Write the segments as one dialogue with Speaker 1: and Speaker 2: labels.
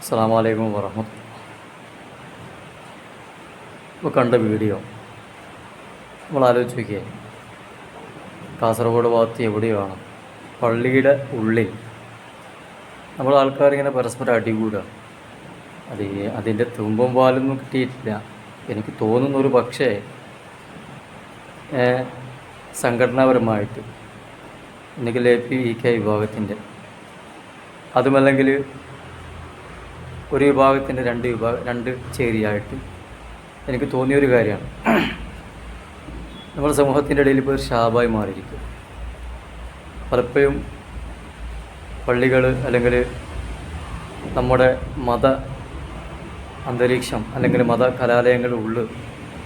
Speaker 1: അസ്സലാമു അലൈക്കും വറഹ്മത്തുള്ളാഹി. ഇപ്പോൾ കണ്ട വീഡിയോ നമ്മൾ ആലോചിച്ച് നോക്കിയേ. കാസർഗോഡ് ഭാഗത്ത് എവിടെയാണ് പള്ളിയുടെ ഉള്ളിൽ നമ്മൾ ആൾക്കാരിങ്ങനെ പരസ്പരം അടികൂടുക. അതിൻ്റെ തുമ്പും പാലൊന്നും കിട്ടിയിട്ടില്ല. എനിക്ക് തോന്നുന്നൊരു പക്ഷേ സംഘടനാപരമായിട്ട് ഒന്നുകിൽ APVK വിഭാഗത്തിൻ്റെ, അതുമല്ലെങ്കിൽ ഒരു വിഭാഗത്തിൻ്റെ രണ്ട് ചേരിയായിട്ട് എനിക്ക് തോന്നിയൊരു കാര്യമാണ്. നമ്മുടെ സമൂഹത്തിൻ്റെ ഇടയിൽ ഇപ്പോൾ ഒരു ശാപമായി മാറിയിരിക്കും. പലപ്പോഴും പള്ളികൾ അല്ലെങ്കിൽ നമ്മുടെ മത അന്തരീക്ഷം അല്ലെങ്കിൽ മത കലാലയങ്ങളുടെ ഉള്ളിൽ,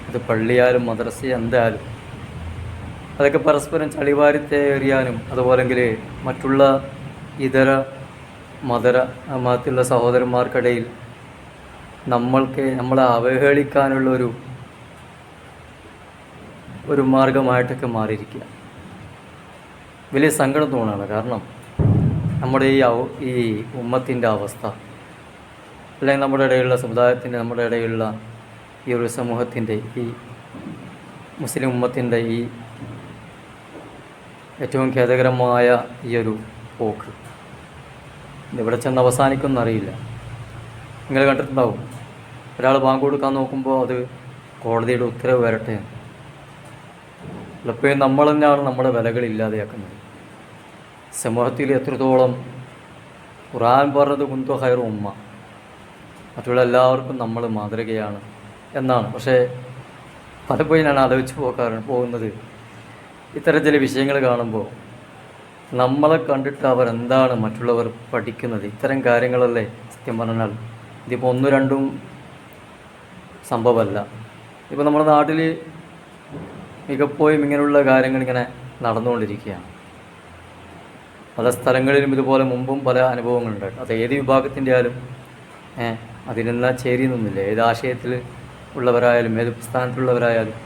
Speaker 1: അത് പള്ളിയാലും മദ്രസ എന്തായാലും അതൊക്കെ പരസ്പരം ചളിവാരിത്തേറിയാനും അതുപോലെങ്കിൽ മറ്റുള്ള ഇതര മതത്തിലുള്ള സഹോദരന്മാർക്കിടയിൽ നമ്മളെ അവഹേളിക്കാനുള്ള ഒരു മാർഗമായിട്ടൊക്കെ മാറിയിരിക്കുക. വലിയ സങ്കടം തോന്നുകയാണ്. കാരണം നമ്മുടെ ഈ ഉമ്മത്തിൻ്റെ അവസ്ഥ, അല്ലെങ്കിൽ നമ്മുടെ ഇടയിലുള്ള സമുദായത്തിൻ്റെ, നമ്മുടെ ഇടയിലുള്ള ഈ ഒരു സമൂഹത്തിൻ്റെ, ഈ മുസ്ലിം ഉമ്മത്തിൻ്റെ ഈ ഏറ്റവും ഖേദകരമായ ഈ ഒരു പോക്ക് ഇവിടെ ചെന്ന് അവസാനിക്കുമെന്നറിയില്ല. നിങ്ങൾ കണ്ടിട്ടുണ്ടാവും, ഒരാൾ ബാങ്ക് കൊടുക്കാൻ നോക്കുമ്പോൾ അത് കോടതിയുടെ ഉത്തരവ് വരട്ടെ. പലപ്പോഴും നമ്മൾ തന്നെയാണ് നമ്മുടെ വിലകൾ ഇല്ലാതെയാക്കുന്നത്. സമൂഹത്തിൽ എത്രത്തോളം ഖുർആൻ പറഞ്ഞത് കുന്തു ഖൈറു ഉമ്മ, മറ്റുള്ള എല്ലാവർക്കും നമ്മൾ മാതൃകയാണ് എന്നാണ്. പക്ഷേ പലപ്പോഴും ഞാൻ ആലോചിച്ച് പോകുന്നത് ഇത്തരം ചില വിഷയങ്ങൾ കാണുമ്പോൾ നമ്മളെ കണ്ടിട്ട് അവരെന്താണ് മറ്റുള്ളവർ പഠിക്കുന്നത്? ഇത്തരം കാര്യങ്ങളല്ലേ സത്യം പറഞ്ഞാൽ. ഇതിപ്പോൾ ഒന്നും രണ്ടും സംഭവമല്ല. ഇപ്പോൾ നമ്മുടെ നാട്ടിൽ മിക്കപ്പോഴും ഇങ്ങനെയുള്ള കാര്യങ്ങൾ ഇങ്ങനെ നടന്നുകൊണ്ടിരിക്കുകയാണ്. പല സ്ഥലങ്ങളിലും ഇതുപോലെ മുമ്പും പല അനുഭവങ്ങളുണ്ട്. അത് ഏത് വിഭാഗത്തിൻ്റെ ആയാലും അതിനെല്ലാം ചേരിയൊന്നുമില്ല. ഏത് ആശയത്തിൽ ഉള്ളവരായാലും ഏത് പ്രസ്ഥാനത്തിലുള്ളവരായാലും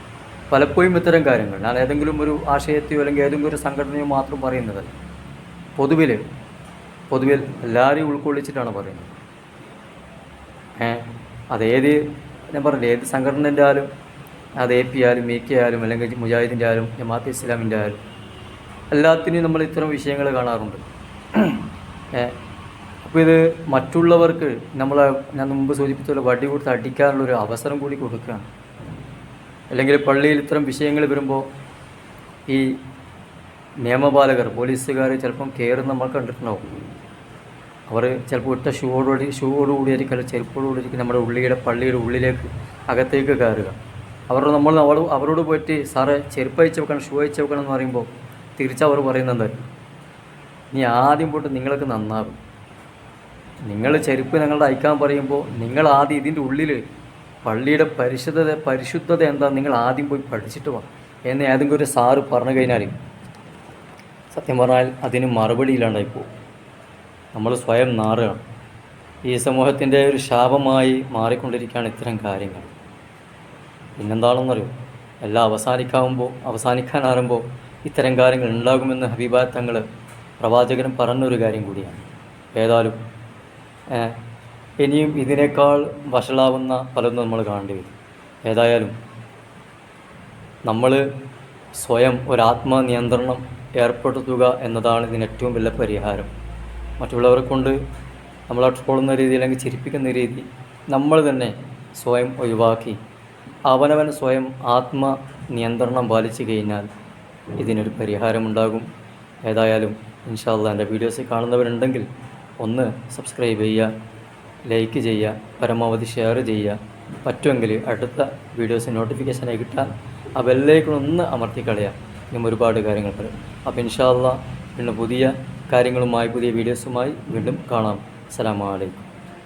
Speaker 1: പലപ്പോഴും ഇത്തരം കാര്യങ്ങൾ ഞാൻ ഏതെങ്കിലും ഒരു ആശയത്തെയോ അല്ലെങ്കിൽ ഏതെങ്കിലും ഒരു സംഘടനയോ മാത്രം പറയുന്നത്. പൊതുവിൽ എല്ലാവരെയും ഉൾക്കൊള്ളിച്ചിട്ടാണ് പറയുന്നത്. അതേത് ഞാൻ പറഞ്ഞില്ല, ഏത് സംഘടനൻ്റെ ആയാലും, അത് AP ആയാലും VK ആയാലും അല്ലെങ്കിൽ മുജാഹിദിൻ്റെ ആയാലും ജമാഅത്തെ ഇസ്ലാമിൻ്റെ ആയാലും എല്ലാത്തിനും നമ്മൾ ഇത്തരം വിഷയങ്ങൾ കാണാറുണ്ട്. അപ്പോൾ ഇത് മറ്റുള്ളവർക്ക് ഞാൻ മുമ്പ് സൂചിപ്പിച്ചുള്ള വടി കൊടുത്ത് അടിക്കാനുള്ളൊരു അവസരം കൂടി കൊടുക്കുകയാണ്. അല്ലെങ്കിൽ പള്ളിയിൽ ഇത്തരം വിഷയങ്ങൾ വരുമ്പോൾ ഈ നിയമപാലകർ, പോലീസുകാർ ചിലപ്പം കയറുന്ന നമ്മൾ കണ്ടിട്ടുണ്ടാവും. അവർ ചിലപ്പോൾ ഇട്ട ഷൂവോടുകൂടിയായിരിക്കും അല്ലെങ്കിൽ ചെരുപ്പോടുകൂടിയായിരിക്കും നമ്മുടെ പള്ളിയുടെ ഉള്ളിലേക്ക് അകത്തേക്ക് കയറുക. അവരോട് പോയിട്ട് സാറേ ചെരുപ്പ് അയച്ച് വെക്കണം, ഷൂ അയച്ച് വെക്കണം എന്ന് പറയുമ്പോൾ തിരിച്ചവർ പറയുന്നത് എന്തായാലും നീ ആദ്യം പോയിട്ട് നിങ്ങൾക്ക് നന്നാകും. നിങ്ങൾ ചെരുപ്പ് ഞങ്ങളുടെ അയക്കാൻ പറയുമ്പോൾ നിങ്ങൾ ആദ്യം ഇതിൻ്റെ ഉള്ളിൽ പള്ളിയുടെ പരിശുദ്ധത എന്താ നിങ്ങൾ ആദ്യം പോയി പഠിച്ചിട്ട് വാ എന്ന് ഏതെങ്കിലും ഒരു സാറ് പറഞ്ഞു കഴിഞ്ഞാൽ സത്യം പറഞ്ഞാൽ അതിന് മറുപടി ഇല്ലാണ്ടായിപ്പോവും. നമ്മൾ സ്വയം നാറുകയാണ്. ഈ സമൂഹത്തിൻ്റെ ഒരു ശാപമായി മാറിക്കൊണ്ടിരിക്കുകയാണ് ഇത്തരം കാര്യങ്ങൾ. പിന്നെന്താണെന്നറിയോ, എല്ലാം അവസാനിക്കാനാകുമ്പോൾ ഇത്തരം കാര്യങ്ങൾ ഉണ്ടാകുമെന്ന് ഹബീബായ തങ്ങൾ പ്രവാചകനും പറഞ്ഞൊരു കാര്യം കൂടിയാണ്. ഏതായാലും ഇനിയും ഇതിനേക്കാൾ വഷളാവുന്ന പലതും നമ്മൾ കാണേണ്ടി വരും. ഏതായാലും നമ്മൾ സ്വയം ഒരാത്മനിയന്ത്രണം ഏർപ്പെടുത്തുക എന്നതാണ് ഇതിന് ഏറ്റവും വലിയ പരിഹാരം. മറ്റുള്ളവരെ കൊണ്ട് നമ്മളെ ട്രോളുന്ന രീതി അല്ലെങ്കിൽ ചിരിപ്പിക്കുന്ന രീതി നമ്മൾ തന്നെ സ്വയം ഒഴിവാക്കി അവനവൻ സ്വയം ആത്മനിയന്ത്രണം പാലിച്ചു കഴിഞ്ഞാൽ ഇതിനൊരു പരിഹാരമുണ്ടാകും. ഏതായാലും ഇൻഷാ അല്ലാഹ് എൻ്റെ വീഡിയോസ് കാണുന്നവരുണ്ടെങ്കിൽ ഒന്ന് സബ്സ്ക്രൈബ് ചെയ്യുക, ലൈക്ക് ചെയ്യുക, പരമാവധി ഷെയർ ചെയ്യുക. പറ്റുമെങ്കിൽ അടുത്ത വീഡിയോസ് നോട്ടിഫിക്കേഷനായി കിട്ടാൻ ആ ബെല്ലൈക്കൺ അമർത്തിക്കളയാം. ഇനിയും ഒരുപാട് കാര്യങ്ങൾ പറയും. അപ്പോൾ ഇൻഷാ അല്ലാഹ് പിന്നെ പുതിയ കാര്യങ്ങളുമായി പുതിയ വീഡിയോസുമായി വീണ്ടും കാണാം. അസ്സലാമു അലൈക്കും.